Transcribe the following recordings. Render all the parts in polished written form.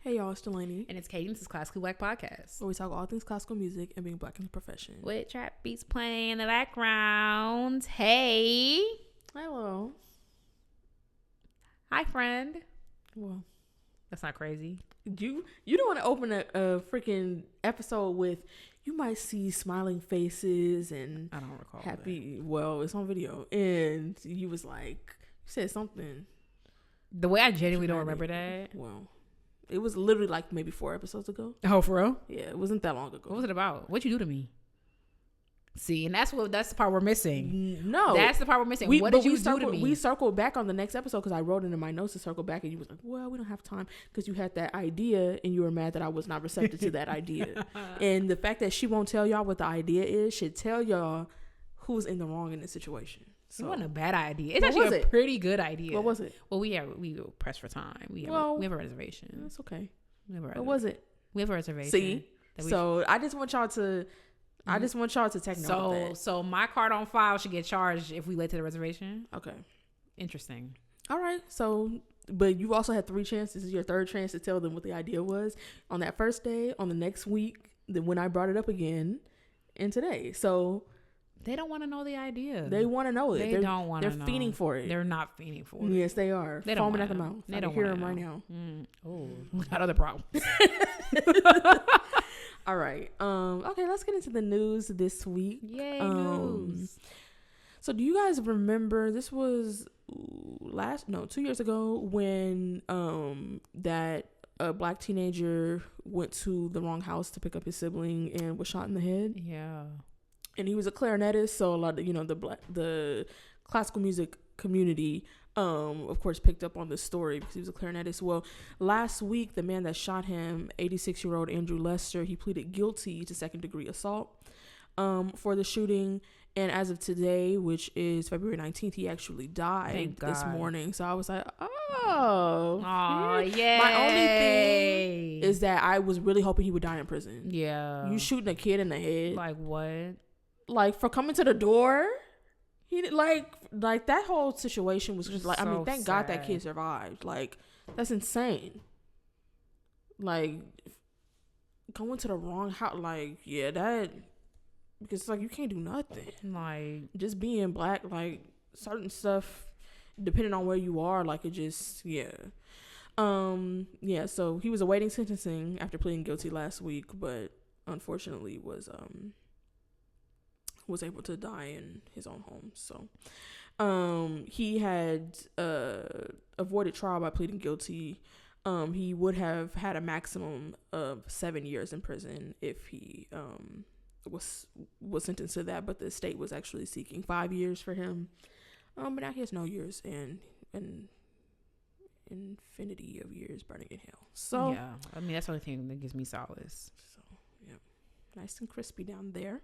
Hey y'all, it's Dalanie. And it's Katie. This is Classically Black Podcast, where we talk all things classical music and being black in the profession. with trap beats playing in the background. Hey. Hello. Hi, friend. Well, that's not crazy. You don't want to open a freaking episode with, you might see smiling faces and I don't recall happy. That. Well, it's on video, and you was like, you said something. The way I genuinely don't remember that. Well, it was literally like maybe 4 episodes ago. Oh, for real? Yeah, it wasn't that long ago. What was it about? What'd you do to me? See, and that's the part we're missing. No, that's the part we're missing. What did you do to me? We circled back on the next episode because I wrote it in my notes to circle back, and you was like, "Well, we don't have time," because you had that idea, and you were mad that I was not receptive to that idea. And the fact that she won't tell y'all what the idea is should tell y'all who's in the wrong in this situation. So, it wasn't a bad idea. It's actually a pretty good idea. What was it? Well, we were pressed for time. We have a reservation. That's okay. What was it? We have a reservation. See, so I just want y'all to. I just want y'all to take note of that. So my card on file should get charged if we late to the reservation. Okay. Interesting. All right. So, but you also had 3 chances. This is your 3rd chance to tell them what the idea was on that first day, on the next week, then when I brought it up again, and today. So they don't want to know the idea. They want to know it. They don't want to know. They're fiending for it. They're not fiending for it. Yes, they are. They don't foaming at the mouth. They don't hear them right now. Oh, we got other problems. All right. Okay, let's get into the news this week. Yay, news. So do you guys remember, this was 2 years ago, when that a black teenager went to the wrong house to pick up his sibling and was shot in the head? Yeah. And he was a clarinetist, so a lot of, the classical music community of course picked up on this story because he was a clarinetist. Well, last week, the man that shot him, 86-year-old Andrew Lester, he pleaded guilty to 2nd-degree assault for the shooting. And as of today, which is February 19th, he actually died this morning. So I was like, yeah. My only thing is that I was really hoping he would die in prison. Yeah. You shooting a kid in the head. Like what? Like for coming to the door. He like that whole situation was just like, so I mean, thank sad. God that kid survived. Like, that's insane. Like, going to the wrong house, like, yeah, that, because it's like you can't do nothing. Like, just being black, like certain stuff, depending on where you are, like it just, yeah. So he was awaiting sentencing after pleading guilty last week, but unfortunately was able to die in his own home. So he had avoided trial by pleading guilty. He would have had a maximum of 7 years in prison if he was sentenced to that, but the state was actually seeking 5 years for him. But now he has no years and infinity of years burning in hell. So yeah, I mean, that's the only thing that gives me solace. So yeah, nice and crispy down there.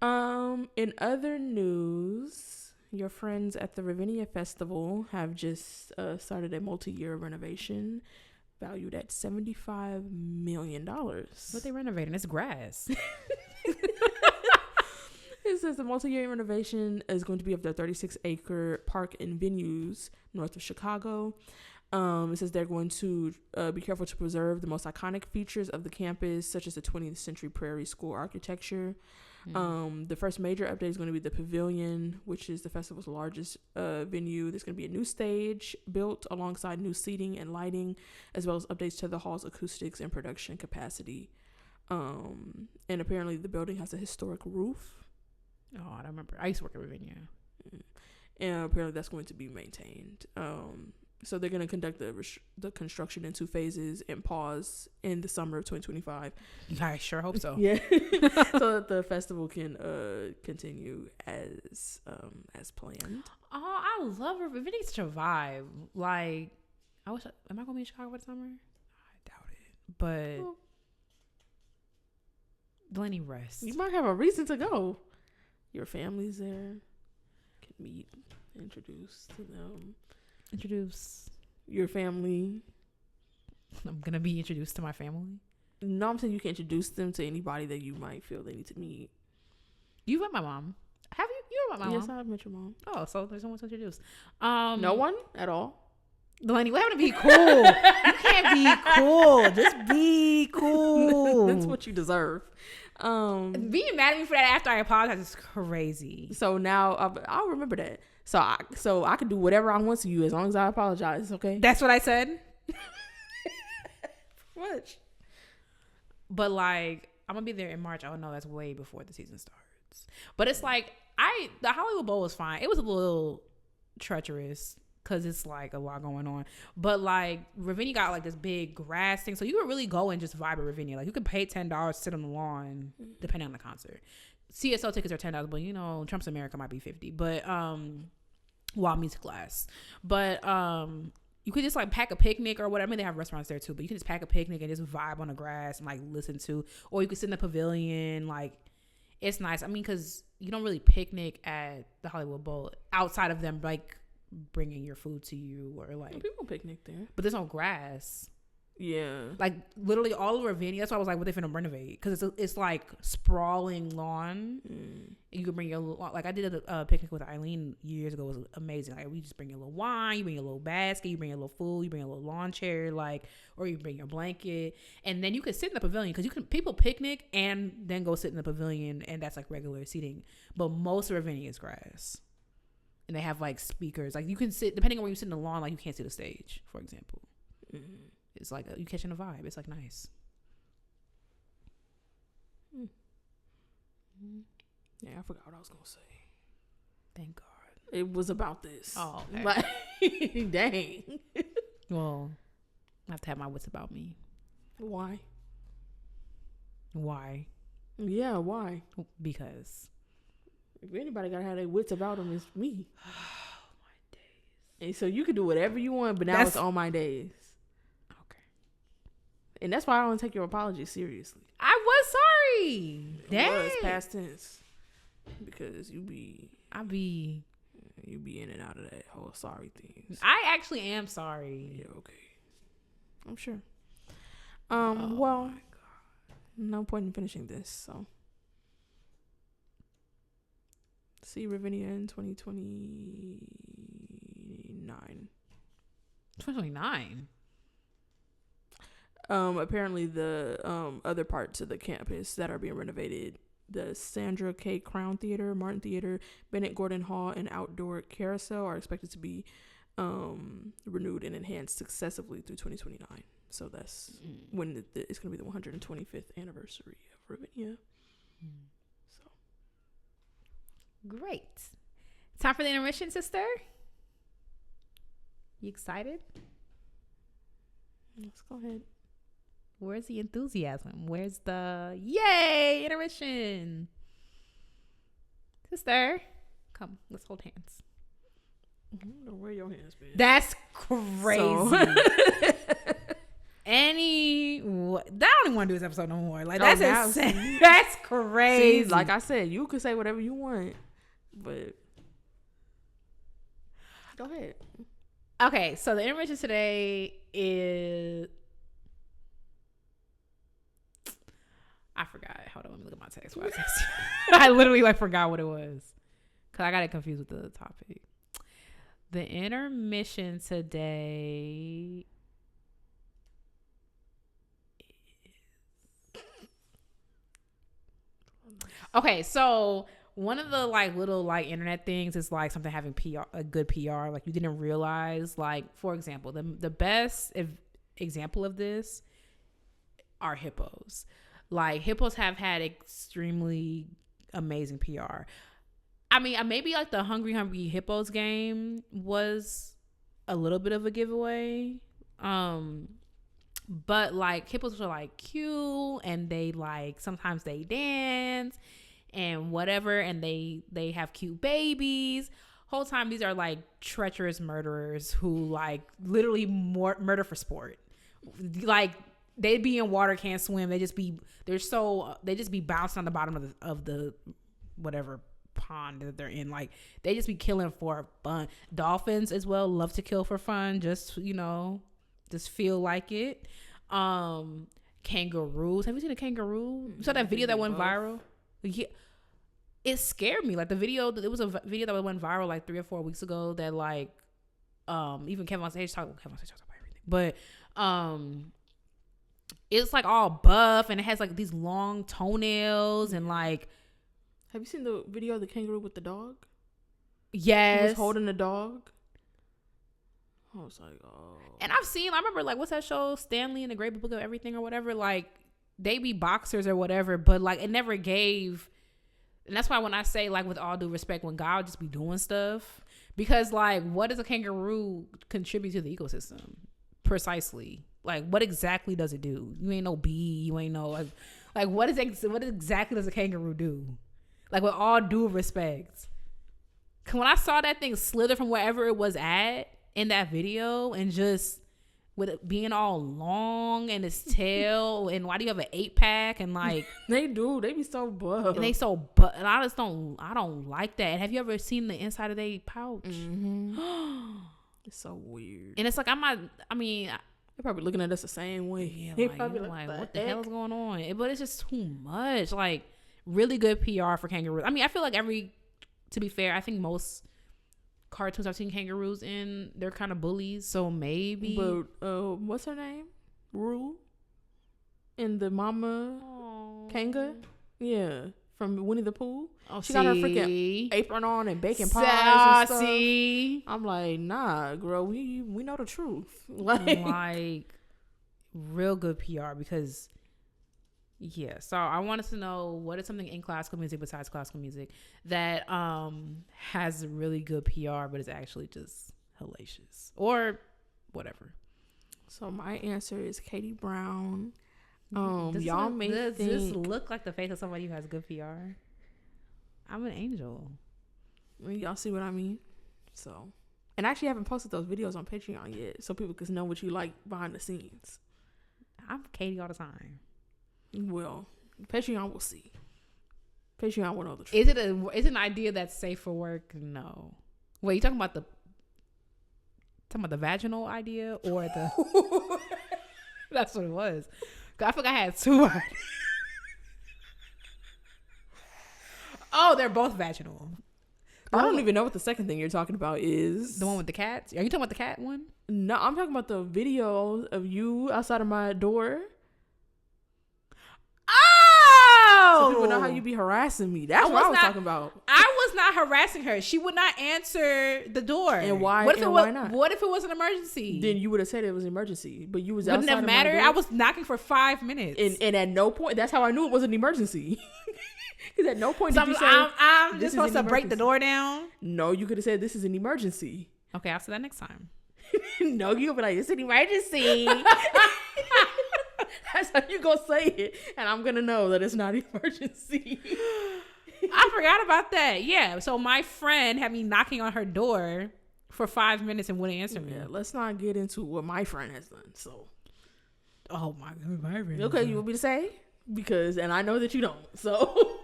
In other news, your friends at the Ravinia Festival have just started a multi-year renovation valued at $75 million. What they renovating? It's grass. It says the multi-year renovation is going to be of their 36-acre park and venues north of Chicago. It says they're going to be careful to preserve the most iconic features of the campus, such as the 20th century Prairie School architecture. The first major update is going to be the Pavilion, which is the festival's largest venue. There's going to be a new stage built alongside new seating and lighting, as well as updates to the hall's acoustics and production capacity. And apparently the building has a historic roof. Oh, I don't remember. I used to work at Ravinia. And apparently that's going to be maintained. So they're going to conduct the construction in 2 phases and pause in the summer of 2025. I sure hope so. Yeah, so that the festival can continue as planned. Oh, I love Ravinia. It's such a vibe. Like, am I going to be in Chicago by the summer? I doubt it. But Dalanie, rest. You might have a reason to go. Your family's there. Can meet, introduce to them. Introduce your family. I'm gonna be introduced to my family. No, I'm saying you can introduce them to anybody that you might feel they need to meet. You met my mom. Have you? You met my mom? Yes, I've met your mom. Oh, so there's someone to introduce. No one at all. Delaney, what happened to be cool? You can't be cool. Just be cool. That's what you deserve. Being mad at me for that after I apologize is crazy. So now I'll remember that. So I can do whatever I want to you as long as I apologize. Okay. That's what I said. Much. But like, I'm gonna be there in March. Oh no, that's way before the season starts. But it's like the Hollywood Bowl was fine. It was a little treacherous because it's like a lot going on. But like Ravinia got like this big grass thing, so you could really go and just vibe at Ravinia. Like you could pay $10 to sit on the lawn, depending on the concert. CSO tickets are $10, but you know Trump's America might be $50. But while music lasts, but you could just like pack a picnic or whatever. I mean, they have restaurants there too, but you can just pack a picnic and just vibe on the grass and like listen to, or you could sit in the pavilion. Like it's nice. I mean, because you don't really picnic at the Hollywood Bowl outside of them like bringing your food to you or like people picnic there, but there's no grass. Yeah, like literally all of Ravinia. That's why I was like, what they finna renovate? Because it's like sprawling lawn. You can bring your like I did a picnic with Eileen years ago. It was amazing. Like we just bring your little wine, you bring your little basket, you bring your little food, you bring a little lawn chair, like, or you bring your blanket, and then you could sit in the pavilion because people picnic and then go sit in the pavilion, and that's like regular seating. But most of Ravinia is grass, and they have like speakers. Like you can sit depending on where you sit in the lawn. Like you can't see the stage, for example. It's like you catching a vibe. It's like nice. Yeah, I forgot what I was gonna say. Thank God. It was about this. Oh, okay. Like, dang. Well, I have to have my wits about me. Why? Yeah, why? Because if anybody gotta have their wits about them, it's me. Oh my days. And so you can do whatever you want, but now it's on my days. And that's why I don't take your apology seriously. I was sorry. Dang. It was past tense. Because you be in and out of that whole sorry thing. I actually am sorry. Yeah, okay. I'm sure. Well, no point in finishing this, so. See Ravinia in 2029. 2029? Apparently the other parts of the campus that are being renovated, the Sandra K. Crown Theater, Martin Theater, Bennett Gordon Hall, and Outdoor Carousel are expected to be renewed and enhanced successively through 2029. So that's when it's going to be the 125th anniversary of Ravinia. So great. Time for the intermission, sister. You excited? Let's go ahead. Where's the enthusiasm? Where's the yay intermission? Sister, come, let's hold hands. I don't know where your hands been. That's crazy. I don't even want to do this episode no more. Like that's insane. That's crazy. See, like I said, you could say whatever you want, but go ahead. Okay, so the intermission today is. I forgot. Hold on, let me look at my text. I literally forgot what it was because I got it confused with the topic. The intermission today is... Okay, so one of the little internet things is something having PR, a good PR. Like you didn't realize, for example, the best example of this are hippos. Like hippos have had extremely amazing PR. I mean, maybe the Hungry Hippos game was a little bit of a giveaway. But hippos are cute and they sometimes they dance and whatever, and they have cute babies. Whole time these are treacherous murderers who literally murder for sport. They be in water, can't swim. They just be bouncing on the bottom of the whatever pond that they're in. They just be killing for fun. Dolphins as well love to kill for fun. Just feel like it. Kangaroos. Have you seen a kangaroo? You saw that video that went viral? Yeah. It scared me. It was a video that went viral 3 or 4 weeks ago that even Kevin on stage talk about everything, but it's like all buff and it has like these long toenails and like. Have you seen the video of the kangaroo with the dog? Yes. He was holding the dog. I was like, oh. And I remember like, what's that show? Stanley and the Great Book of Everything or whatever. Like, they be boxers or whatever, but like, it never gave. And that's why when I say, like, with all due respect, when God just be doing stuff, because like, what does a kangaroo contribute to the ecosystem? Precisely. Like, what exactly does it do? You ain't no bee. You ain't no, like what exactly does a kangaroo do? Like, with all due respect. When I saw that thing slither from wherever it was at in that video and just with it being all long and its tail and why do you have an 8-pack and like they be so buff and and I don't like that. And have you ever seen the inside of their pouch? It's so weird. And it's like they're probably looking at us the same way. Yeah, they like, probably like what the hell is going on? But it's just too much. Like, really good PR for kangaroos. I mean, I feel like to be fair, I think most cartoons I've seen kangaroos in, they're kind of bullies. So maybe. But what's her name? Rue. In the Mama Kanga. Yeah, from Winnie the Pooh. Oh, she got her freaking apron on and baking pies and stuff. I'm like, nah, girl, we know the truth. Like real good PR because. Yeah, so I wanted to know what is something in classical music besides classical music that has really good PR but is actually just hellacious or whatever. So my answer is Katie Brown. Does this look like the face of somebody who has good PR? I'm an angel. Y'all see what I mean? So, and I actually haven't posted those videos on Patreon yet, so people can know what you like behind the scenes. I'm Katie all the time. Well, Patreon will see. Patreon will know the truth. Is it an idea that's safe for work? No. Wait, you talking about the vaginal idea or the? That's what it was. I think I had two ideas. Oh, they're both vaginal. I don't even know what the second thing you're talking about is. The one with the cats? Are you talking about the cat one? No, I'm talking about the video of you outside of my door. So people know how you be harassing me. That's what I was talking about. I was not harassing her. She would not answer the door. And why? Why not? What if it was an emergency? Then you would have said it was an emergency, but you was Wouldn't outside it matter? Of my door. I was knocking for 5 minutes, and at no point. That's how I knew it was an emergency. Because at no point did you say I'm just supposed to break the door down. No, you could have said this is an emergency. Okay, I'll say that next time. No, you'll be like, it's an emergency. That's how you gonna say it, and I'm gonna know that it's not an emergency. I forgot about that. Yeah, so my friend had me knocking on her door for 5 minutes and wouldn't answer me. Yeah, let's not get into what my friend has done. So, oh my god, my friend. Okay, you want me to say? And I know that you don't. So,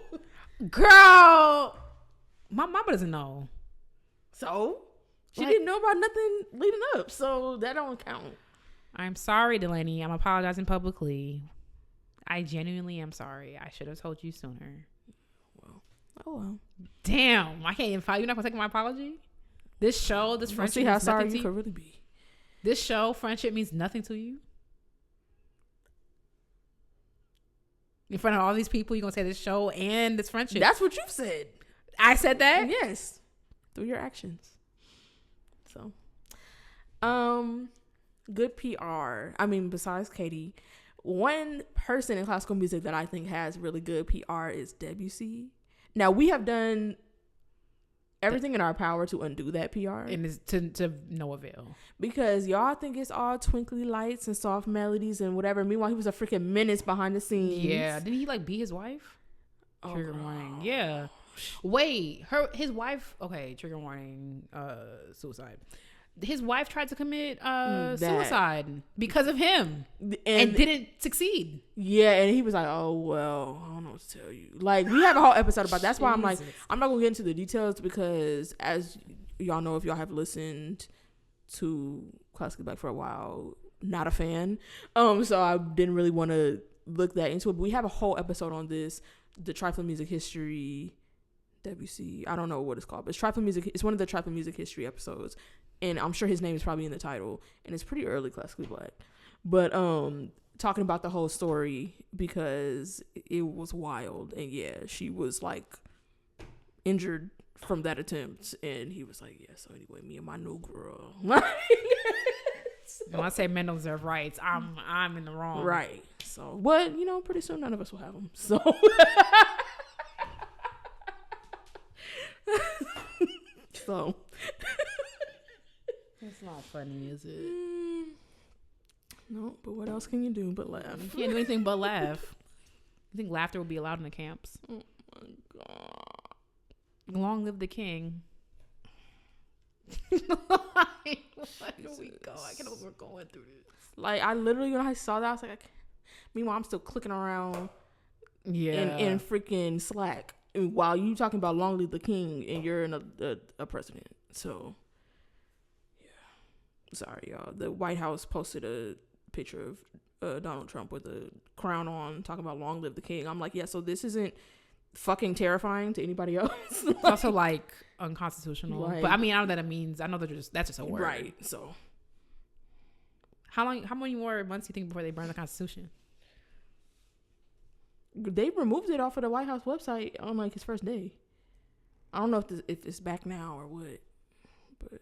girl, my mama doesn't know. So she didn't know about nothing leading up. So that don't count. I'm sorry, Dalanie. I'm apologizing publicly. I genuinely am sorry. I should have told you sooner. Well. Damn, I can't even follow. You're not gonna take my apology? This friendship. See how sorry you could really be. This show, friendship means nothing to you. In front of all these people, you're gonna say this show and this friendship. That's what you said. I said that? Yes. Through your actions. So, good PR. I mean, besides Katie, one person in classical music that I think has really good PR is Debussy. Now, we have done everything in our power to undo that PR. And it's to no avail. Because y'all think it's all twinkly lights and soft melodies and whatever. Meanwhile, he was a freaking menace behind the scenes. Yeah. Didn't he beat his wife? Oh, trigger warning. Yeah. Wait, his wife. Okay, trigger warning. Suicide. His wife tried to commit suicide because of him and didn't succeed. Yeah, and he was like, "Oh well, I don't know what to tell you." Like, we have a whole episode about that. That's why I'm like, I'm not gonna get into the details because, as y'all know, if y'all have listened to Classical Black for a while, not a fan. So I didn't really want to look that into it. But we have a whole episode on this, the trifling music history. Debussy, I don't know what it's called, but it's trifling music. It's one of the trifling music history episodes, and I'm sure his name is probably in the title, and it's pretty early Classically Black, but talking about the whole story because it was wild. And yeah, she was like injured from that attempt, and he was like, yeah, so anyway, me and my new girl. When I say men don't deserve rights, I'm in the wrong. Right. So, but pretty soon none of us will have them. So, so it's not funny, is it? No, but what else can you do but laugh? You can't do anything but laugh. You think laughter will be allowed in the camps? Oh my god! Long live the king. Here we go. I can we're going through this. Like, I literally, when I saw that, I was like, meanwhile, I'm still clicking around in freaking Slack while you talking about long live the king and you're in a president. So, yeah. Sorry, y'all. The White House posted a picture of Donald Trump with a crown on, talking about long live the king. I'm like, yeah, so this isn't fucking terrifying to anybody else. It's also like unconstitutional. Like, but I mean, I know that it means, I know that that's just a word. Right. So how many more months do you think before they burn the Constitution? They removed it off of the White House website on like his first day. I don't know if it's back now or what, but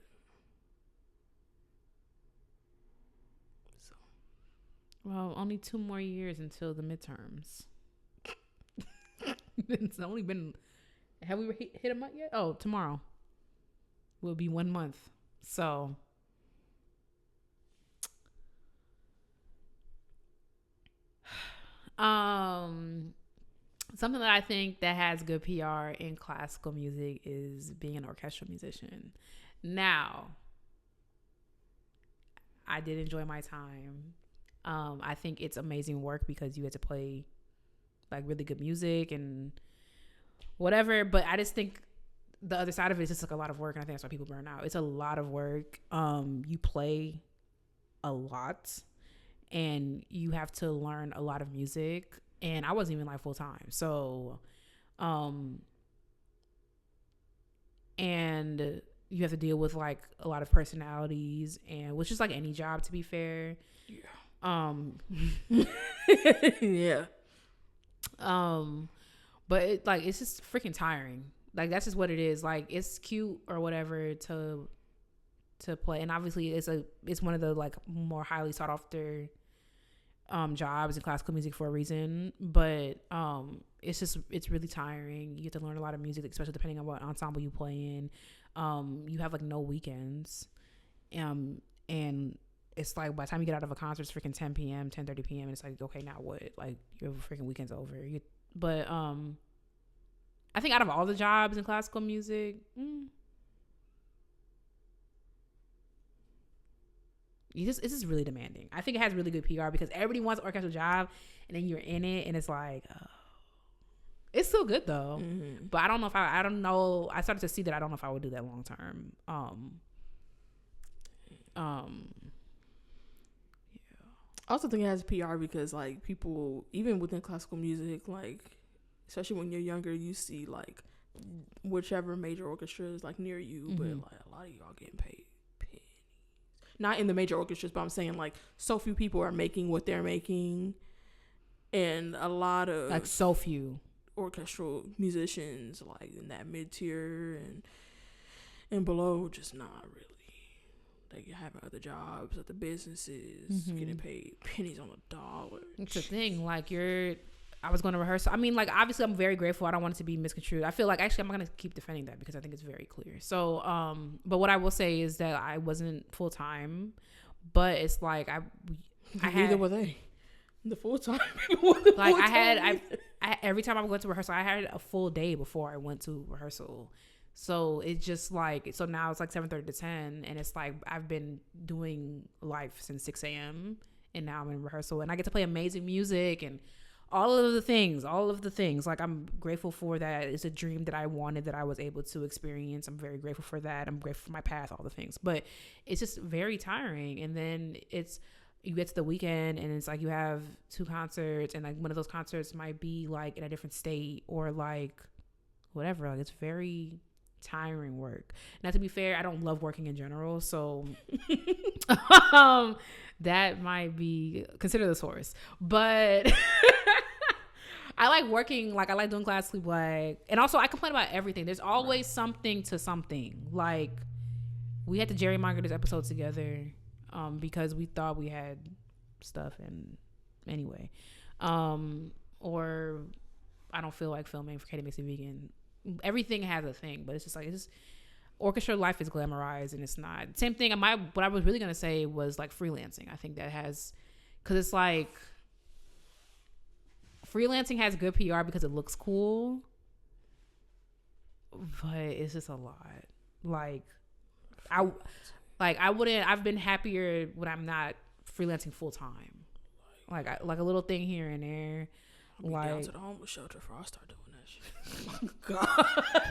so. Well, only 2 more years until the midterms. It's only been, have we hit a month yet? Oh, tomorrow will be 1 month. So something that I think that has good PR in classical music is being an orchestral musician. Now, I did enjoy my time. I think it's amazing work because you get to play like really good music and whatever, but I just think the other side of it is just like a lot of work, and I think that's why people burn out. It's a lot of work. You play a lot and you have to learn a lot of music, and I wasn't even like full time, so and you have to deal with like a lot of personalities, and which is like any job, to be fair. Yeah. But it's just freaking tiring. Like, that's just what it is. Like, it's cute or whatever to play, and obviously it's one of the like more highly sought after jobs in classical music for a reason. But it's really tiring. You have to learn a lot of music, especially depending on what ensemble you play in. You have like no weekends, and it's like by the time you get out of a concert, it's freaking 10 p.m., 10:30 p.m. and it's like, okay, now what? Like, your freaking weekend's over. But I think out of all the jobs in classical music, it's just really demanding. I think it has really good PR because everybody wants an orchestral job, and then you're in it, and it's like, oh. It's still good though. Mm-hmm. But I don't know if I don't know. I started to see that I don't know if I would do that long term. I also think it has PR because like people, even within classical music, like especially when you're younger, you see like whichever major orchestra is like near you, but like a lot of y'all getting paid pennies. Not in the major orchestras, but I'm saying like so few people are making what they're making, and a lot of like so few orchestral musicians like in that mid tier and below just not really. Like having other jobs at the businesses, getting paid pennies on the dollar. It's the thing. Like I was going to rehearsal. I mean, like obviously I'm very grateful. I don't want it to be misconstrued. I feel like actually I'm going to keep defending that because I think it's very clear. So, but what I will say is that I wasn't full time, but it's like I had. Neither were they. The full time. Like I every time I would go to rehearsal, I had a full day before I went to rehearsal. So it's just like, so now it's like 7:30 to 10, and it's like I've been doing life since 6 a.m. and now I'm in rehearsal, and I get to play amazing music and all of the things. Like, I'm grateful for that. It's a dream that I wanted that I was able to experience. I'm very grateful for that. I'm grateful for my path, all the things. But it's just very tiring. And then you get to the weekend and it's like you have 2 concerts, and like one of those concerts might be like in a different state or like whatever. Like, it's very tiring work. Now, to be fair, I don't love working in general, so that might be consider the source. But I like working, like I like doing class sleep, like, and also I complain about everything. There's always something to something. Like, we had to gerrymander this episode together because we thought we had stuff, and anyway, or I don't feel like filming for Katie Makes It Vegan. Everything has a thing, but it's just like, it's just, orchestra life is glamorized, and it's not. Same thing. What I was really gonna say was like freelancing. I think that has, because it's like freelancing has good PR because it looks cool, but it's just a lot. I've been happier when I'm not freelancing full time. Like a little thing here and there. I'll be down to the homeless shelter before I start doing that shit. God.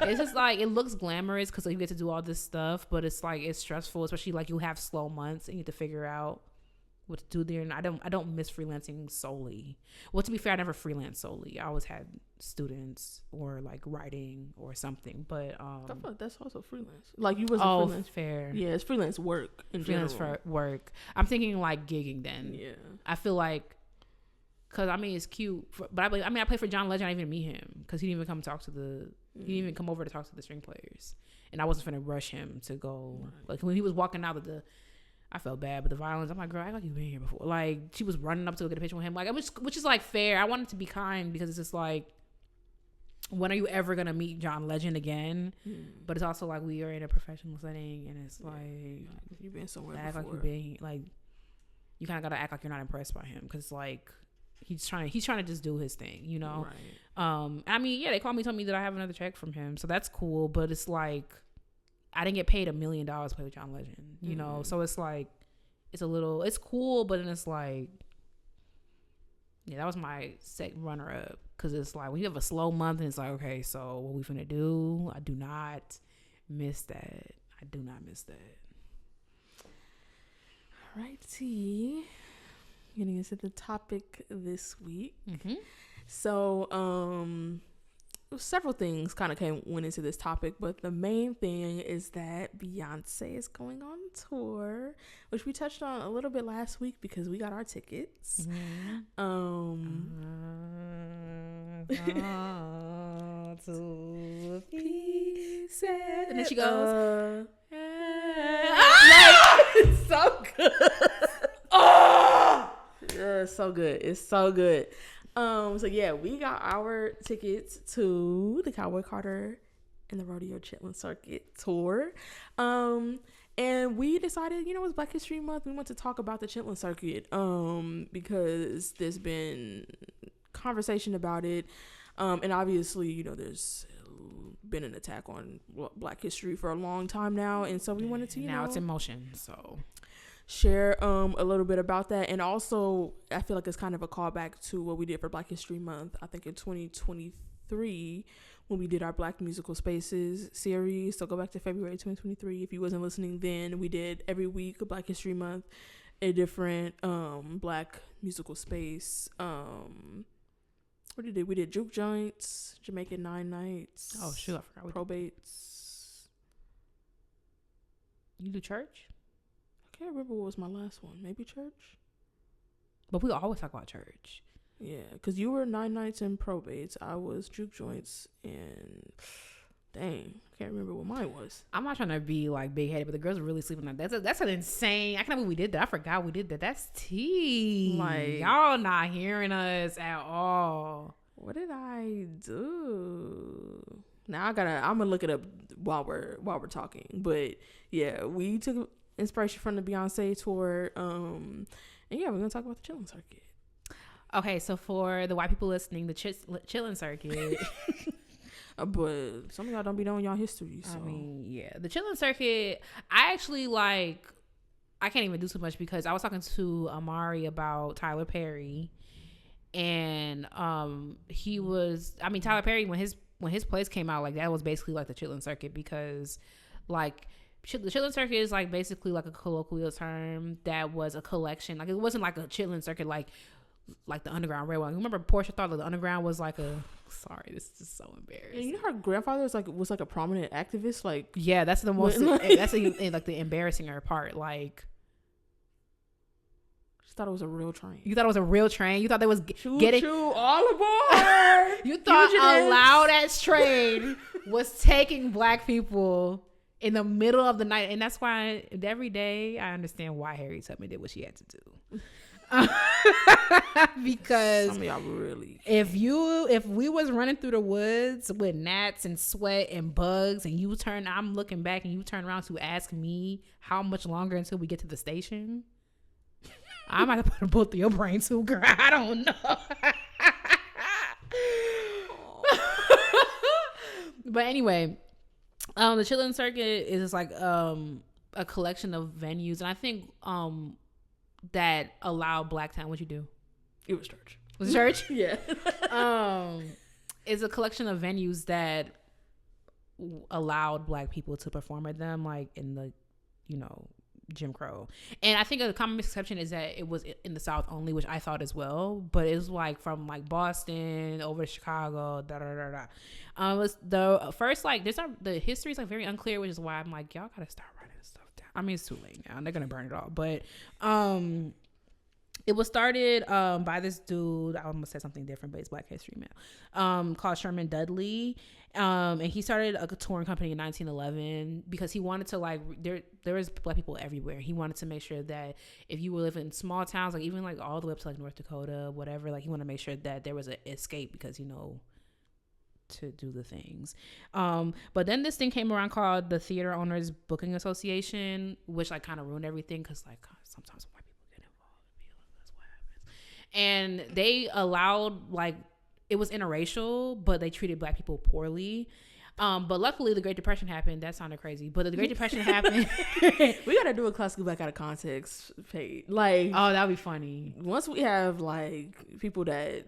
It's just like, it looks glamorous because you get to do all this stuff, but it's like, it's stressful, especially like you have slow months and you have to figure out what to do there. And I don't miss freelancing solely. Well, to be fair, I never freelanced solely. I always had students or like writing or something. But I feel like that's also freelance. Like, you wasn't freelance. Fair. Yeah, it's freelance work in freelance general. For work. I'm thinking like gigging then. Yeah. I feel like, because I mean, it's cute, but I played for John Legend. I didn't even meet him because he didn't even come he didn't even come over to talk to the string players, and I wasn't finna rush him to go. Right. Like, when he was walking out of I felt bad, but the violence, I'm like, girl, I like you've been here before. Like, she was running up to go get a picture with him, like, which is like fair. I wanted to be kind because it's just like, when are you ever gonna meet John Legend again? But it's also like, we are in a professional setting, and it's like, you've been somewhere act before. like you've been, like, you kind of gotta act like you're not impressed by him, because it's like, he's trying to just do his thing, you know? Right. I mean, yeah, they told me that I have another check from him, so that's cool, but it's like, I didn't get paid $1 million to play with John Legend, you know? So it's like, it's cool, but then it's like, yeah, that was my runner up, because it's like, when you have a slow month and it's like, okay, so what we finna do? I do not miss that. Alrighty. Getting into the topic this week. So, several things kind of went into this topic, but the main thing is that Beyonce is going on tour, which we touched on a little bit last week because we got our tickets. To pieces. And then she goes, it's so good. Oh, yeah, it's so good. It's so good. So yeah, we got our tickets to the Cowboy Carter and the Rodeo Chitlin Circuit tour. And we decided, it's Black History Month. We want to talk about the Chitlin Circuit, because there's been conversation about it. And obviously, there's been an attack on Black history for a long time now. And so we wanted to, now it's in motion. So share a little bit about that. And also, I feel like it's kind of a callback to what we did for Black History Month, I think in 2023, when we did our Black Musical Spaces series. So go back to February 2023 if you wasn't listening then. We did every week of Black History Month a different Black musical space. What did we did juke joints, Jamaican 9 nights. Oh shoot, I forgot. Probates. You do church? I can't remember what was my last one. Maybe church? But we always talk about church. Yeah, because you were 9 nights and probates. I was juke joints and dang, I can't remember what mine was. I'm not trying to be like big headed, but the girls are really sleeping on that. That's an insane. I can't believe we did that. I forgot we did that. That's tea. Like, y'all not hearing us at all. What did I do? Now I'm gonna look it up while we're talking. But yeah, we took inspiration from the Beyonce tour. And yeah, we're gonna talk about the Chitlin Circuit. Okay, so for the white people listening, the Chitlin Circuit. But some of y'all don't be knowing y'all history. So. I mean, yeah, the Chitlin Circuit. I actually I can't even do too much because I was talking to Amari about Tyler Perry, and Tyler Perry when his plays came out, like that was basically like the Chitlin Circuit, because like the Chitlin Circuit is like basically like a colloquial term that was a collection. Like it wasn't like a Chitlin Circuit like like the Underground Railway. Remember Portia thought that the Underground was like a. Sorry, this is just so embarrassing. And you know her grandfather was like a prominent activist. Like, yeah, that's the most. That's like the embarrassing part. Like, she thought it was a real train. You thought it was a real train. You thought they was choo, getting choo, all aboard. You thought a loud ass train was taking black people in the middle of the night, and that's why every day I understand why Harriet Tubman did what she had to do. Because some of y'all really if we was running through the woods with gnats and sweat and bugs, and I'm looking back and you turn around to ask me how much longer until we get to the station, I might have put a bullet through your brain too, girl. I don't know. But anyway, the Chitlin Circuit is like a collection of venues, and I think that allow Black Town. What'd you do? It was church. Was it church? Yeah. It's a collection of venues that allowed Black people to perform at them, like in the, Jim Crow. And I think a common misconception is that it was in the South only, which I thought as well. But it was like from like Boston over to Chicago. It was the first the history is like very unclear, which is why I'm like, y'all gotta start writing this stuff down. I mean, it's too late now. They're gonna burn it all. But it was started by this dude. I almost said something different, but it's Black History Man, called Sherman Dudley. And he started a touring company in 1911 because he wanted to there was Black people everywhere. He wanted to make sure that if you live in small towns, like even like all the way up to like North Dakota, whatever, like he wanted to make sure that there was an escape because to do the things. But then this thing came around called the Theater Owners Booking Association, which like kind of ruined everything because like sometimes white people get involved. That's what happens. And they allowed it was interracial, but they treated Black people poorly. But luckily the Great Depression happened. That sounded crazy, but the Great Depression happened. We gotta do a classical back out of context page. Oh, that'd be funny. Once we have people that,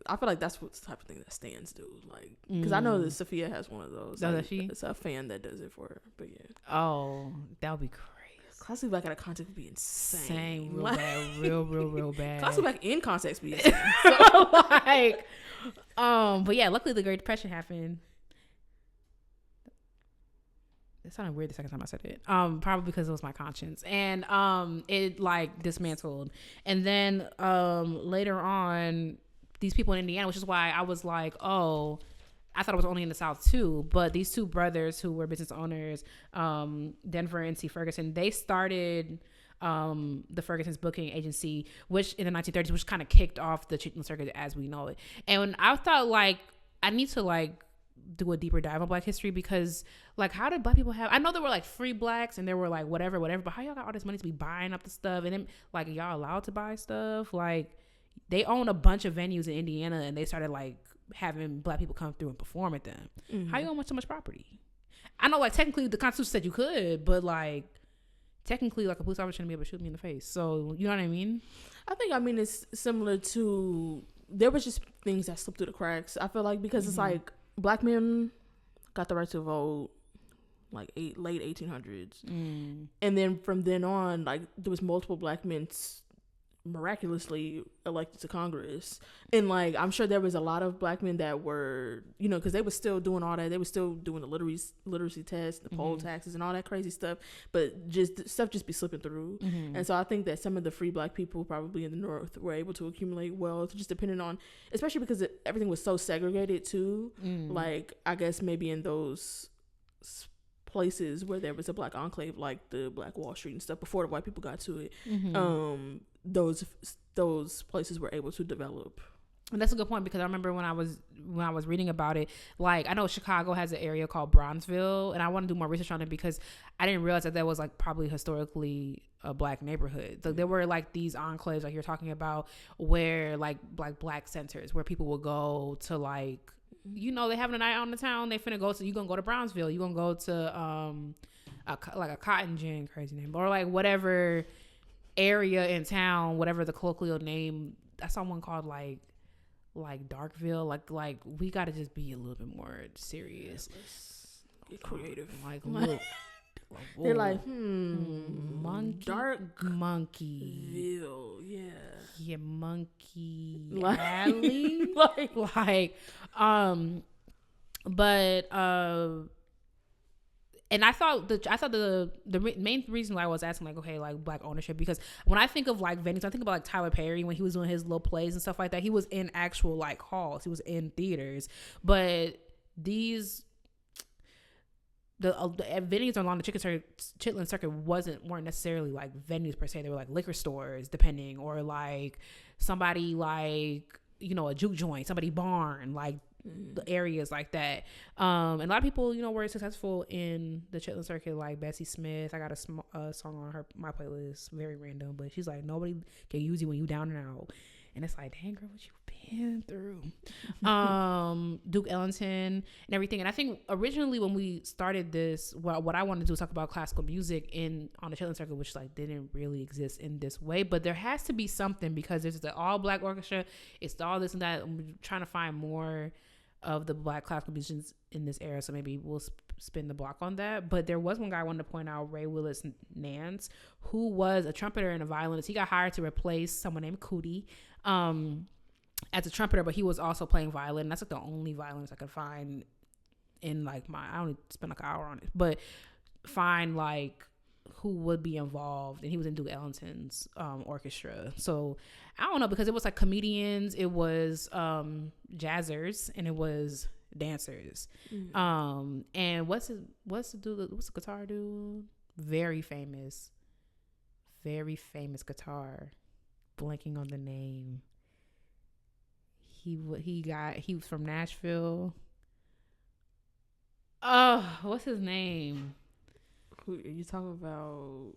I feel like that's what the type of thing that stands do. Because I know that Sophia has one of those. Does she? It's a fan that does it for her. But yeah. Oh, that would be crazy. Classical back out of context would be insane. Real bad. Real bad. Classical back in context would be insane. But yeah, luckily the Great Depression happened. It sounded weird the second time I said it. Probably because it was my conscience. And it dismantled. And then later on, these people in Indiana, which is why I was like, oh, I thought it was only in the South too. But these two brothers who were business owners, Denver and C. Ferguson, they started the Ferguson's booking agency, which in the 1930s, which kind of kicked off the Chitlin Circuit as we know it. And when I thought I need to do a deeper dive on Black history, because how did Black people have, I know there were free Blacks and there were whatever, but how y'all got all this money to be buying up the stuff? And then y'all allowed to buy stuff? They own a bunch of venues in Indiana and they started having Black people come through and perform at them. Mm-hmm. How you own so much property? I know technically the Constitution said you could, but technically a police officer shouldn't be able to shoot me in the face. So you know what I mean? I think it's similar to, there was just things that slipped through the cracks. I feel because it's Black men got the right to vote late 1800s. And then from then on, there was multiple Black men miraculously elected to Congress. And I'm sure there was a lot of Black men that were, because they were still doing all that. They were still doing the literacy test, the poll taxes and all that crazy stuff, but stuff be slipping through. And so I think that some of the free Black people probably in the North were able to accumulate wealth, just depending on, especially because everything was so segregated too. I guess maybe in those places where there was a Black enclave, like the Black Wall Street and stuff, before the white people got to it, those places were able to develop. And that's a good point, because I remember when I was reading about it, I know Chicago has an area called Bronzeville, and I want to do more research on it because I didn't realize that was probably historically a Black neighborhood. There were these enclaves you're talking about, where black centers where people would go to they having a night on the town, they finna go to, you gonna go to Brownsville, you gonna go to a cotton gin, crazy name, or whatever area in town, whatever the colloquial name. I saw one called Darkville. We gotta just be a little bit more serious. Get creative. They're like, monkey, dark monkey, yeah, monkey like, alley, but and I thought the main reason why I was asking like, okay, like black ownership, because when I think of like venues, I think about like Tyler Perry when he was doing his little plays and stuff like that. He was in actual like halls, he was in theaters, but the venues along the Chitlin Circuit weren't necessarily like venues per se. They were like liquor stores, depending, or like somebody like, you know, a juke joint, somebody barn, like the areas like that. And a lot of people, you know, were successful in the Chitlin Circuit, like Bessie Smith. I got a song on my playlist, very random, but she's like, nobody can use you when you down and out. And it's like, dang girl, what you been through? Duke Ellington and everything. And I think originally when we started this, what I wanted to do was talk about classical music on the Chitlin Circuit, which like didn't really exist in this way. But there has to be something, because there's the all black orchestra. It's all this and that. I'm trying to find more of the black classical musicians in this era, so maybe we'll spin the block on that. But there was one guy I wanted to point out, Ray Willis Nance, who was a trumpeter and a violinist. He got hired to replace someone named Cootie as a trumpeter, but he was also playing violin. That's like the only violinist I could find in like I only spent like an hour on it, but find like who would be involved. And he was in Duke Ellington's orchestra. So I don't know, because it was like comedians, it was jazzers, and it was dancers. And what's the guitar dude? Very famous guitar, blanking on the name. He was from Nashville. Oh, what's his name? Who are you talking about?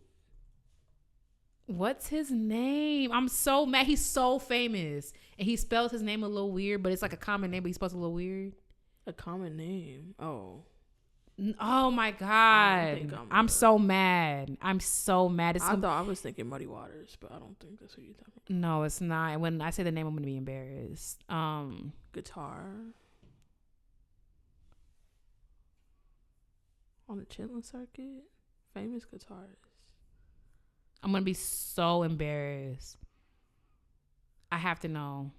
What's his name? I'm so mad. He's so famous, and he spells his name a little weird, but it's like a common name, but he spells a little weird. A common name? Oh my god! I'm so mad. I thought I was thinking Muddy Waters, but I don't think that's what you're talking about. No, it's not. When I say the name, I'm gonna be embarrassed. Guitar on the Chitlin Circuit, famous guitarist. I'm gonna be so embarrassed. I have to know.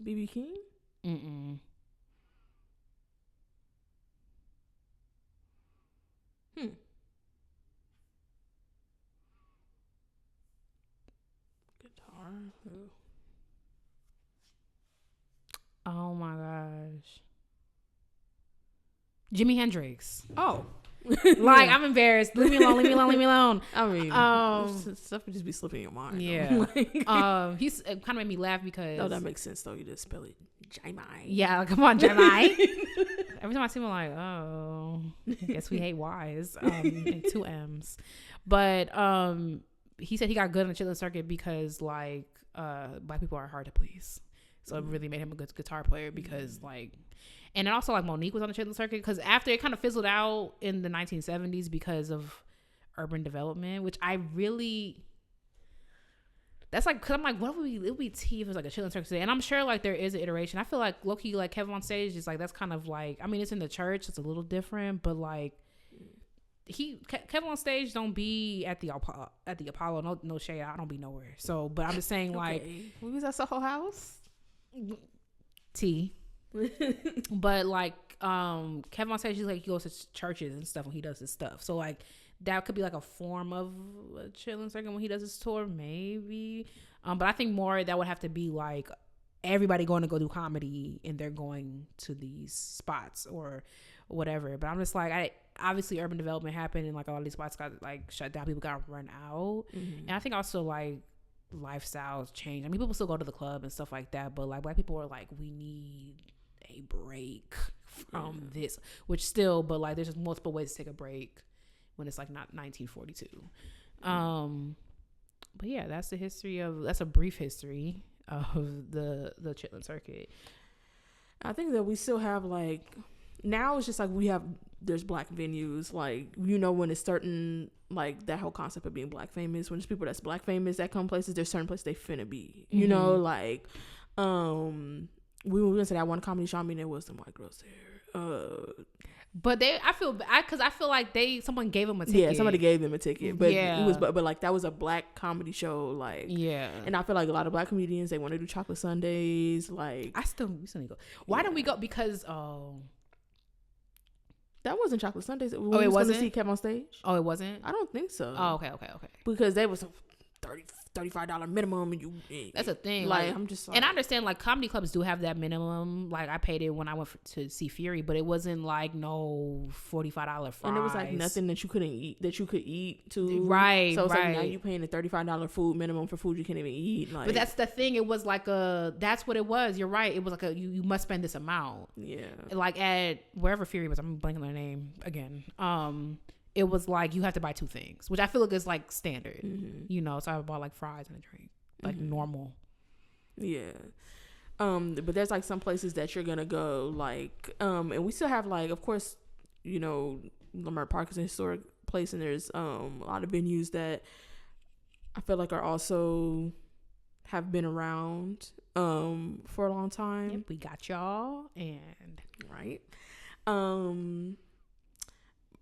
B.B. King? Guitar. Ooh. Oh my gosh. Jimi Hendrix. Oh. Like, I'm embarrassed. Leave me alone. I mean, stuff would just be slipping in your mind. Yeah. He's kind of made me laugh because. Oh, that makes sense though. You just spell it Jimi. Yeah, come on, Jimi. Every time I see him, I'm like, oh, I guess we hate Y's and 2 M's. But he said he got good on the Chitlin Circuit because like black people are hard to please. So it really made him a good guitar player because like. And then also like Monique was on the Chitlin Circuit because after it kind of fizzled out in the 1970s because of urban development, which I really, that's like, cause I'm like, what would it would be T if it was like a Chitlin Circuit today? And I'm sure like there is an iteration. I feel like low-key like Kevin on Stage is like, that's kind of like, I mean, it's in the church, it's a little different, but like Kevin on Stage don't be at the Apollo. No shade, I don't be nowhere. So, but I'm just saying like, we was at Soho House. T. But like Kevin on Stage, he's like, he goes to churches and stuff when he does his stuff, so like that could be like a form of a Chitlin Circuit when he does his tour, maybe. But I think more that would have to be like everybody going to go do comedy and they're going to these spots or whatever. But I'm just like, obviously urban development happened and like a lot of these spots got like shut down, people got run out. And I think also like lifestyles change. I mean, people still go to the club and stuff like that, but like black people are like, we need a break from this, which still, but like there's just multiple ways to take a break when it's like not 1942. But yeah, that's a brief history of the Chitlin Circuit. I think that we still have like, now it's just like there's black venues, like, you know, when it's certain, like that whole concept of being black famous, when there's people that's black famous that come places, there's certain places they finna be, you know, like we went to that one comedy show, I mean, there was some white girls there. But I feel like someone gave them a ticket. Yeah, somebody gave them a ticket, but yeah. it was but like that was a black comedy show, like yeah. And I feel like a lot of black comedians, they want to do chocolate sundaes. Like we still need to go. Why didn't we go? Because that wasn't chocolate sundaes. It wasn't. Going to see Kev on stage. Oh, it wasn't. I don't think so. Oh, okay. Because they was $35 minimum, and that's a thing. Like I'm just like, and I understand like comedy clubs do have that minimum. Like I paid it when I went to see Fury, but it wasn't like no $45 fries. And it was like nothing that you couldn't eat that you could eat too. Right. So it's like now you paying a $35 food minimum for food you can't even eat. Like, but that's the thing. It was like that's what it was. You're right. It was like you must spend this amount. Yeah. Like at wherever Fury was, I'm blanking on their name again. It was like you have to buy 2 things, which I feel like is like standard, so I bought like fries and a drink, like normal. Yeah. But there's like some places that you're gonna go, like, and we still have like, of course, Lamar Park is a historic place, and there's a lot of venues that I feel like are also have been around for a long time. Yep, we got y'all and right.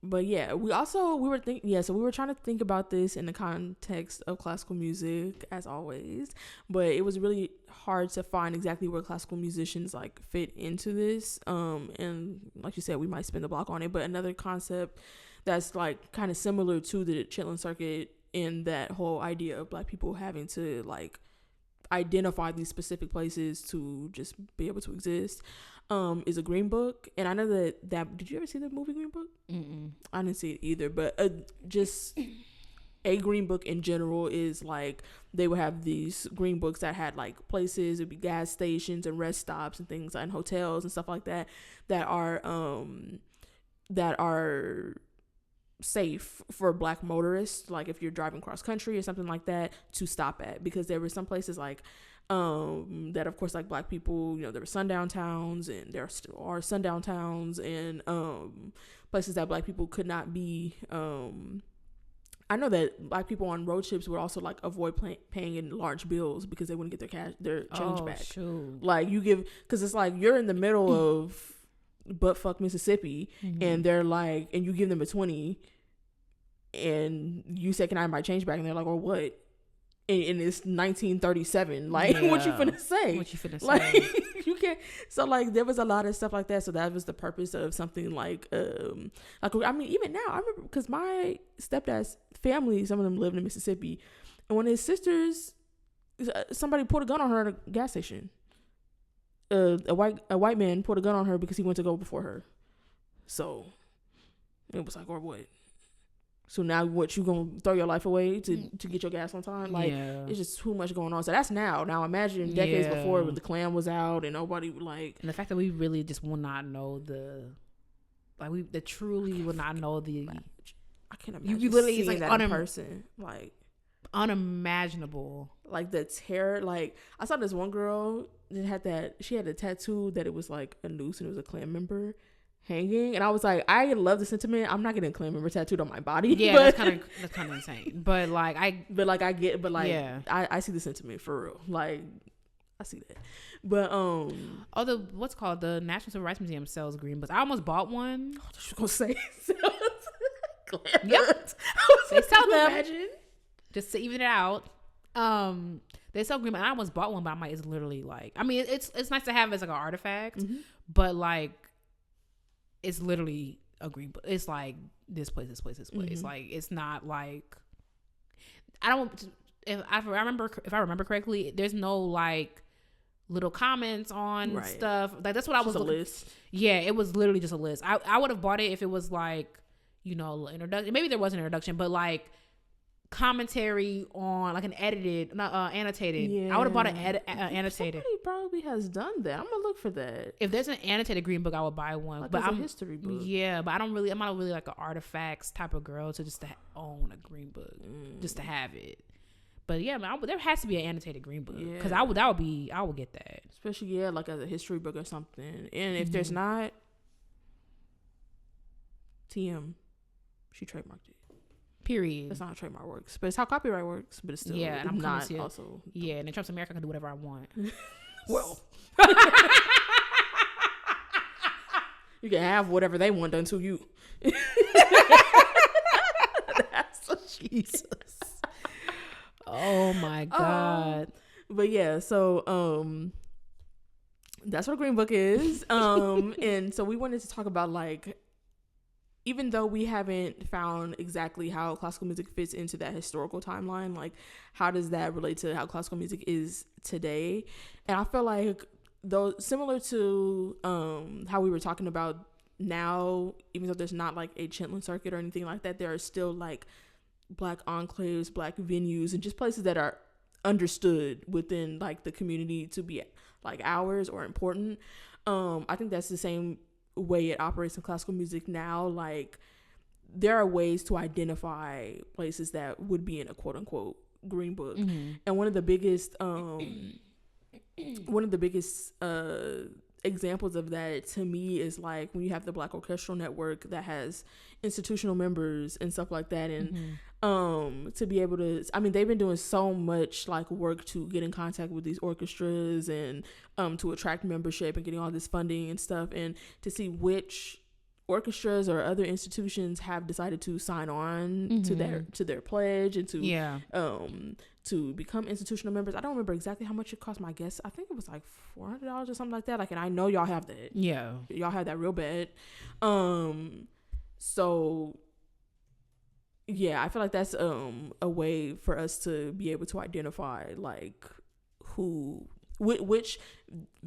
But yeah, we were trying to think about this in the context of classical music, as always, but it was really hard to find exactly where classical musicians like fit into this. And like you said, we might spin the block on it, but another concept that's like kind of similar to the Chitlin Circuit, in that whole idea of black people having to like identify these specific places to just be able to exist, is a Green Book. And I know that did you ever see the movie Green Book? I didn't see it either, but just a Green Book in general is like they would have these Green Books that had like places, it'd be gas stations and rest stops and things, and hotels and stuff like that are safe for black motorists, like if you're driving cross country or something like that, to stop at, because there were some places like that, of course, like black people, there were sundown towns, and there still are sundown towns, and places that black people could not be. I know that black people on road trips would also like avoid paying in large bills because they wouldn't get their change back. Shoot. Like because it's like you're in the middle of buttfuck Mississippi, and they're like, and you give them a 20, and you say, "Can I have my change back?" And they're like, "Or what?" And it's 1937. Like, what you finna say? What you finna like, say? You can't. So like, there was a lot of stuff like that. So that was the purpose of something like I mean, even now, I remember because my stepdad's family, some of them lived in Mississippi, and when his sisters, somebody pulled a gun on her at a gas station. A white man pulled a gun on her because he went to go before her. So it was like, or what? So now what, you gonna throw your life away to get your gas on time? Like, it's just too much going on. So that's now. Now imagine decades before, when the Klan was out and nobody like. And the fact that we really just will not know truly will not know the. I can't imagine. You literally, it's seeing like that in person, like unimaginable. Like the terror. Like I saw this one girl that she had a tattoo that it was like a noose and it was a Klan member hanging, and I was like, I love the sentiment. I'm not getting a Klan member tattooed on my body. Yeah, but, that's kind of insane. But I see the sentiment for real. Like I see that. But what's called the National Civil Rights Museum sells Green Books. I almost bought one. Oh, you gonna say? Yep. They sell them. Imagine. Just to even it out. They sell Green Book. I almost bought one, but it's literally like, I mean, it's nice to have as like an artifact, but like, it's literally a Green Book. It's like this place. Like, it's not like, if I remember correctly, there's no like little comments on stuff. Like that's what I was looking. List. Yeah, it was literally just a list. I would have bought it if it was like, introduction. Maybe there was an introduction, but like commentary on like an edited, not annotated. Yeah. I would have bought an annotated. Somebody probably has done that. I'm gonna look for that. If there's an annotated Green Book, I would buy one. Like, but I'm a history book. Yeah, but I'm not really like an artifacts type of girl to just to own a Green Book, just to have it. But yeah, man, there has to be an annotated Green Book, because I would get that, especially like as a history book or something. And if there's not, TM, she trademarked it. Period. That's not how trademark works, but it's how copyright works. But it's still and I'm not also. Yeah, and in Trump's America, I can do whatever I want. Well, You can have whatever they want done to you. That's so Jesus. Oh my God. But yeah, so that's what Green Book is. And so we wanted to talk about, like, even though we haven't found exactly how classical music fits into that historical timeline, like, how does that relate to how classical music is today? And I feel like, though, similar to how we were talking about now, even though there's not like a Chitlin Circuit or anything like that, there are still like Black enclaves, Black venues, and just places that are understood within like the community to be like ours or important. I think that's the same way it operates in classical music now. Like, there are ways to identify places that would be in a quote unquote Green Book. And one of the biggest examples of that to me is like when you have the Black Orchestral Network that has institutional members and stuff like that. And to be able to, I mean, they've been doing so much like work to get in contact with these orchestras and to attract membership and getting all this funding and stuff, and to see which orchestras or other institutions have decided to sign on to their pledge and to become institutional members. I don't remember exactly how much it cost. My guess, I think it was like $400 or something like that. Like, and I know y'all have that. Yeah, y'all have that real bad. So yeah, I feel like that's a way for us to be able to identify like which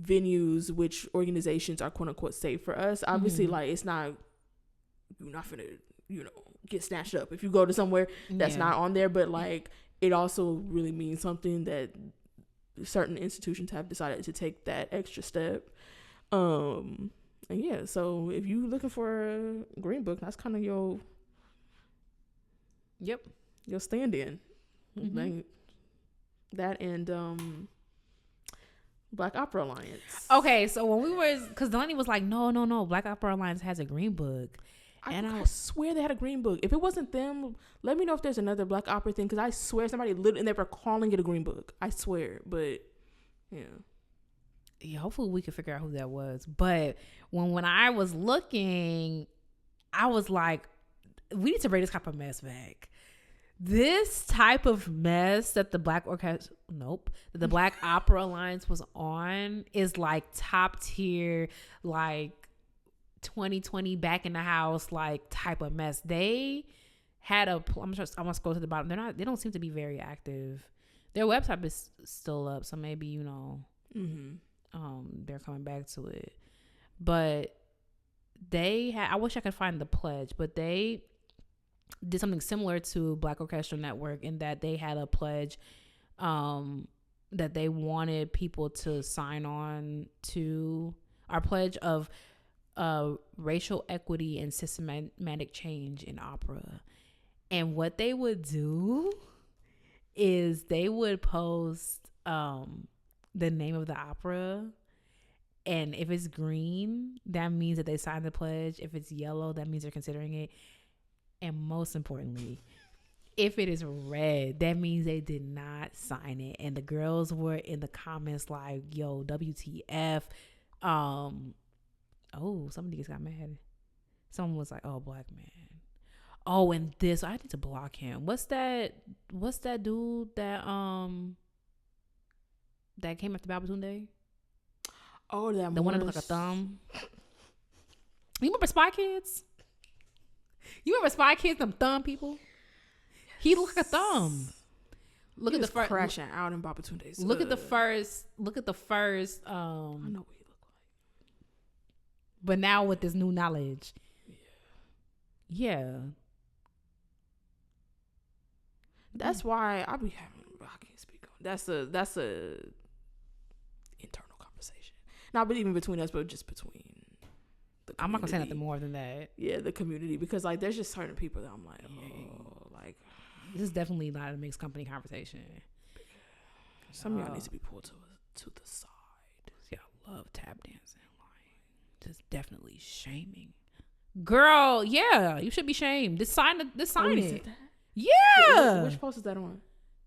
venues, which organizations are quote unquote safe for us. Obviously, like, it's not, you're not gonna, get snatched up if you go to somewhere that's not on there, but like, it also really means something that certain institutions have decided to take that extra step. And yeah, so if you looking for a Green Book, that's kind of your stand-in. Like, that and Black Opera Alliance. Okay, so when we were, because Dalanie was like, no, Black Opera Alliance has a Green Book. And I swear they had a Green Book. If it wasn't them, let me know if there's another Black Opera thing, because I swear somebody lived and they were calling it a Green Book. I swear, but yeah, hopefully we can figure out who that was. But when I was looking, I was like, we need to bring this type of mess back. This type of mess that the Black Opera Alliance was on is like top tier, like 2020 back in the house, like type of mess. They had I'm gonna scroll to the bottom. They don't seem to be very active. Their website is still up, so maybe they're coming back to it. But I wish I could find the pledge, but they did something similar to Black Orchestral Network in that they had a pledge that they wanted people to sign on to, our pledge of racial equity and systematic change in opera. And what they would do is they would post the name of the opera, and if it's green, that means that they signed the pledge. If it's yellow, that means they're considering it. And most importantly, if it is red, that means they did not sign it. And the girls were in the comments like, yo, WTF. Oh, some niggas got mad. Someone was like, oh, Black man. Oh, and this, I need to block him. What's that dude that came after Babatunde? Oh, that the one that looked like a thumb. You remember Spy Kids? You remember Spy Kids, them thumb people? Yes. He looked like a thumb. Look at the first crashing out in Babatunde's. Look at the first. I know what he looked like. But now with this new knowledge, yeah. That's why I can't speak on. That's a internal conversation. Not even between us, but just between the community. I'm not gonna say nothing more than that. Yeah, the community, because like there's just certain people that I'm like, oh, like this is definitely not a mixed company conversation. Some of y'all need to be pulled to the side. Y'all love tap dancing. Just definitely shaming. Girl, yeah, you should be shamed. Just sign it. Yeah. Which post is that on?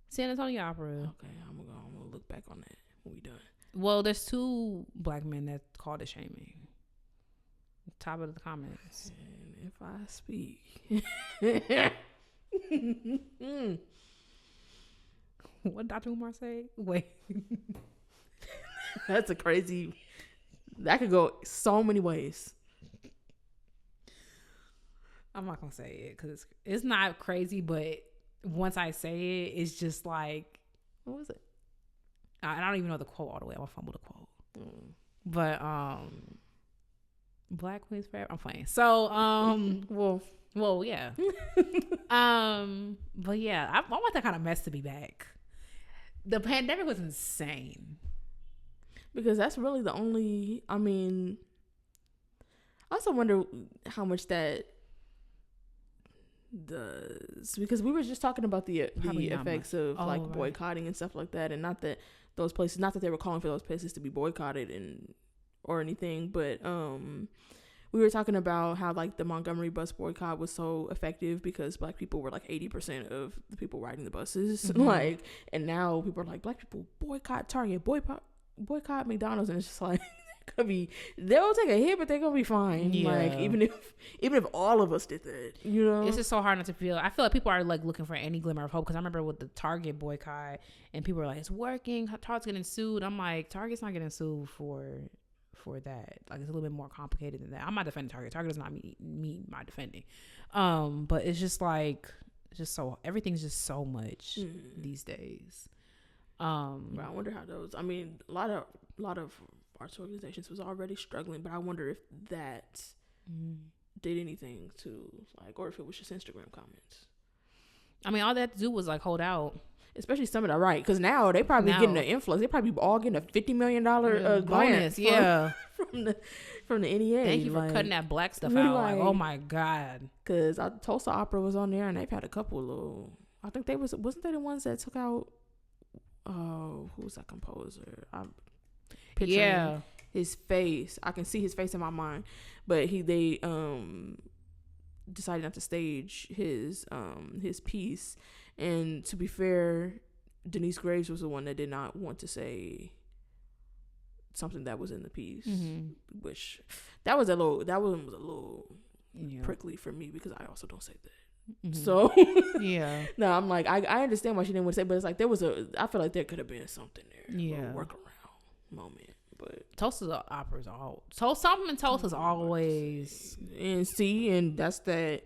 San Antonio Opera. Okay, I'm gonna look back on that when we done. Well, there's 2 Black men that called it shaming. Top of the comments. And if I speak. What Dr. Umar say? Wait. That's a crazy. That could go so many ways. I'm not gonna say it because it's not crazy, but once I say it, it's just like, what was it? I don't even know the quote all the way. I'm gonna fumble the quote. But Black Queens Forever. I'm playing. So well, yeah. But yeah, I want that kind of mess to be back. The pandemic was insane. Because that's really the only. I mean, I also wonder how much that does, because we were just talking about the effects of like boycotting and stuff like that, and not that those places, not that they were calling for those places to be boycotted and or anything, but we were talking about how like the Montgomery bus boycott was so effective because Black people were like 80% of the people riding the buses. Like, and now people are like, Black people boycott Target, boycott McDonald's, and it's just like they'll take a hit, but they're gonna be fine. Yeah. Like even if all of us did that, you know, it's just so hard not to feel. I feel like people are like looking for any glimmer of hope, because I remember with the Target boycott and people were like, it's working, Target's getting sued. I'm like, Target's not getting sued for that. Like, it's a little bit more complicated than that. I'm not defending Target does not mean my defending, but it's just like, just so everything's just so much these days. But I wonder how those, I mean, a lot of arts organizations was already struggling, but I wonder if that did anything to, like, or if it was just Instagram comments. I mean, all they had to do was like hold out. Especially some of the right, because now they probably getting an influx. They probably all getting a $50 million bonus, from the NEA. Thank you for cutting that Black stuff out. Like, oh my God. Because Tulsa Opera was on there, and they've had a couple little. I think wasn't they the ones that took out? Oh, who's that composer? I'm picturing his face. I can see his face in my mind, but they decided not to stage his piece. And to be fair, Denise Graves was the one that did not want to say something that was in the piece, which that one was a little prickly for me, because I also don't say that. So no, I'm like, I understand why she didn't want to say, but it's like I feel like there could have been something there, a workaround moment. But Tulsa's operas all something in Tulsa's always, and that's that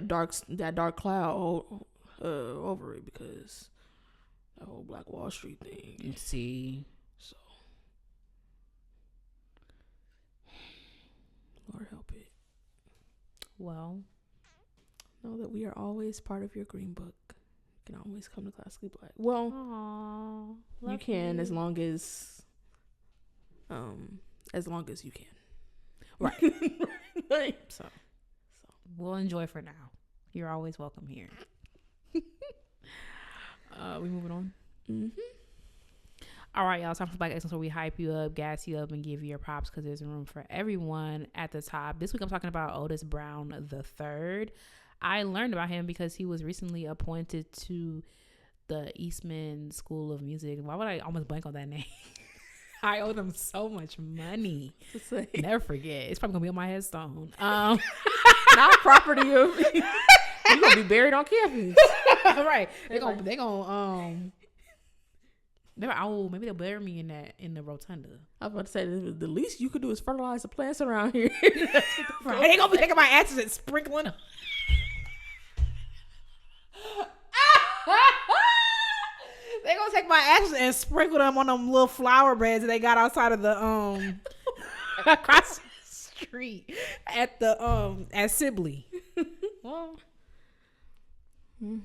dark cloud over it, because that whole Black Wall Street thing. So Lord help it. Well, know that we are always part of your green book. You can always come to Classically Black. Well, you can, as long as you can. Right. So we'll enjoy for now. You're always welcome here. We moving on. All right, y'all. Time for Black Excellence, where we hype you up, gas you up, and give you your props, because there's room for everyone at the top. This week I'm talking about Otis Brown III. I learned about him because he was recently appointed to the Eastman School of Music. Why would I almost blank on that name? I owe them so much money. Never forget. It's probably gonna be on my headstone. Not property of. You're gonna be buried on campus. Right. Maybe they'll bury me in the rotunda. I was about to say, the least you could do is fertilize the plants around here. Right. They gonna be taking my ashes and sprinkling them. They gonna take my ashes and sprinkle them on them little flower beds that they got outside of the across the street at Sibley. Well,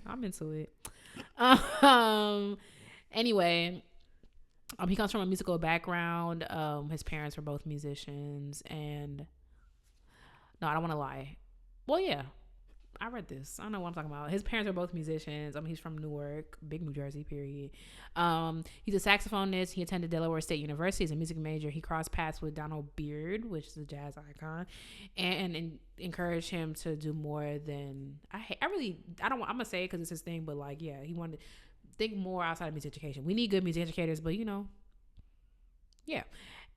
I'm into it. Anyway, he comes from a musical background. His parents were both musicians, and no, I don't want to lie. Well, yeah, I read this. I don't know what I'm talking about. His parents are both musicians. He's from Newark, big New Jersey, period. He's a saxophonist. He attended Delaware State University as a music major. He crossed paths with Donald Byrd, which is a jazz icon, and encouraged him to do more than I'm gonna say it because it's his thing, but like, yeah, he wanted to think more outside of music education. We need good music educators, but yeah.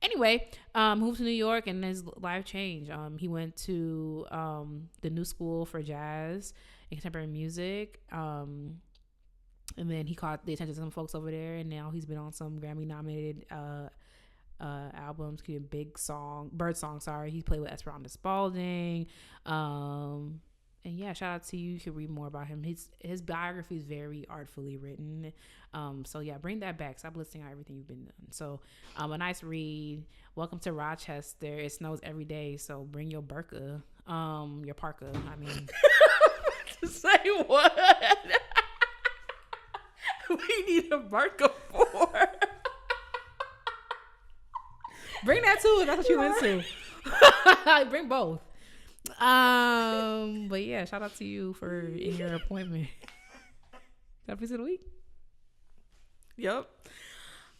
Anyway, moved to New York and his life changed. He went to the New School for Jazz and Contemporary Music. And then he caught the attention of some folks over there, and now he's been on some Grammy-nominated albums, Bird Song. Sorry, he played with Esperanza Spalding. And yeah, shout out to you. You can read more about him. His biography is very artfully written. So yeah, bring that back. Stop listing out everything you've been doing. So a nice read. Welcome to Rochester. It snows every day, so bring your burqa. Your parka. I mean, to say what? We need a burqa for. Bring that too. If that's what you into. Bring both. But yeah, shout out to you for in your appointment. Got a piece of the week? Yep.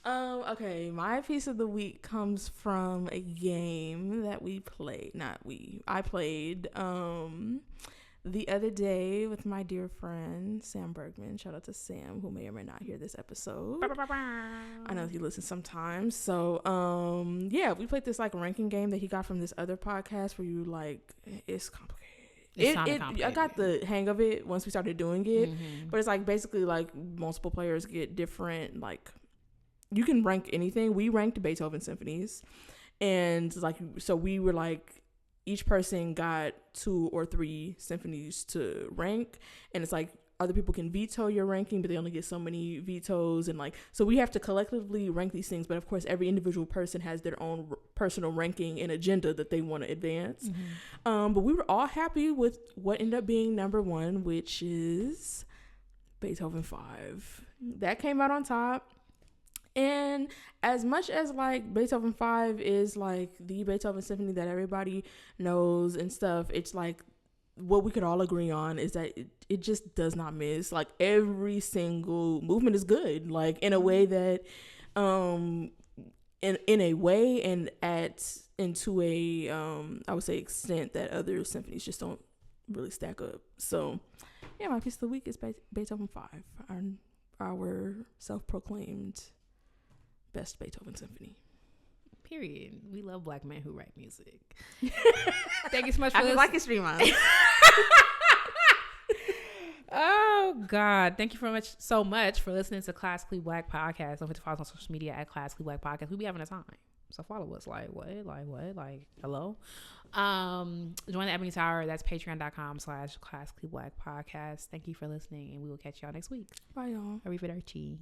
Okay, my piece of the week comes from a game that I played the other day with my dear friend Sam Bergman. Shout out to Sam, who may or may not hear this episode. I know he listens sometimes. So yeah, we played this like ranking game that he got from this other podcast where you like, it's complicated. Complicated. I got the hang of it once we started doing it, but it's like basically like multiple players get different, like you can rank anything. We ranked Beethoven symphonies, and like so we were like, each person got 2 or 3 symphonies to rank, and it's like other people can veto your ranking, but they only get so many vetoes, and like so we have to collectively rank these things. But of course, every individual person has their own personal ranking and agenda that they want to advance. But we were all happy with what ended up being number 1, which is Beethoven 5. That came out on top. And as much as like Beethoven 5 is like the Beethoven symphony that everybody knows and stuff, it's like what we could all agree on is that it just does not miss. Like every single movement is good, like in a way that in a way and into a I would say extent that other symphonies just don't really stack up. So yeah, my piece of the week is Beethoven 5, our self-proclaimed best Beethoven symphony. Period. We love black men who write music. Thank you so much for listening. Like it, stream on. Oh God! Thank you so much for listening to Classically Black Podcast. Don't forget to follow us on social media at Classically Black Podcast. We be having a time, so follow us. Like what? Like hello. Join the Ebony Tower. That's patreon.com/Classically Black Podcast. Thank you for listening, and we will catch y'all next week. Bye, y'all. Arrivederci.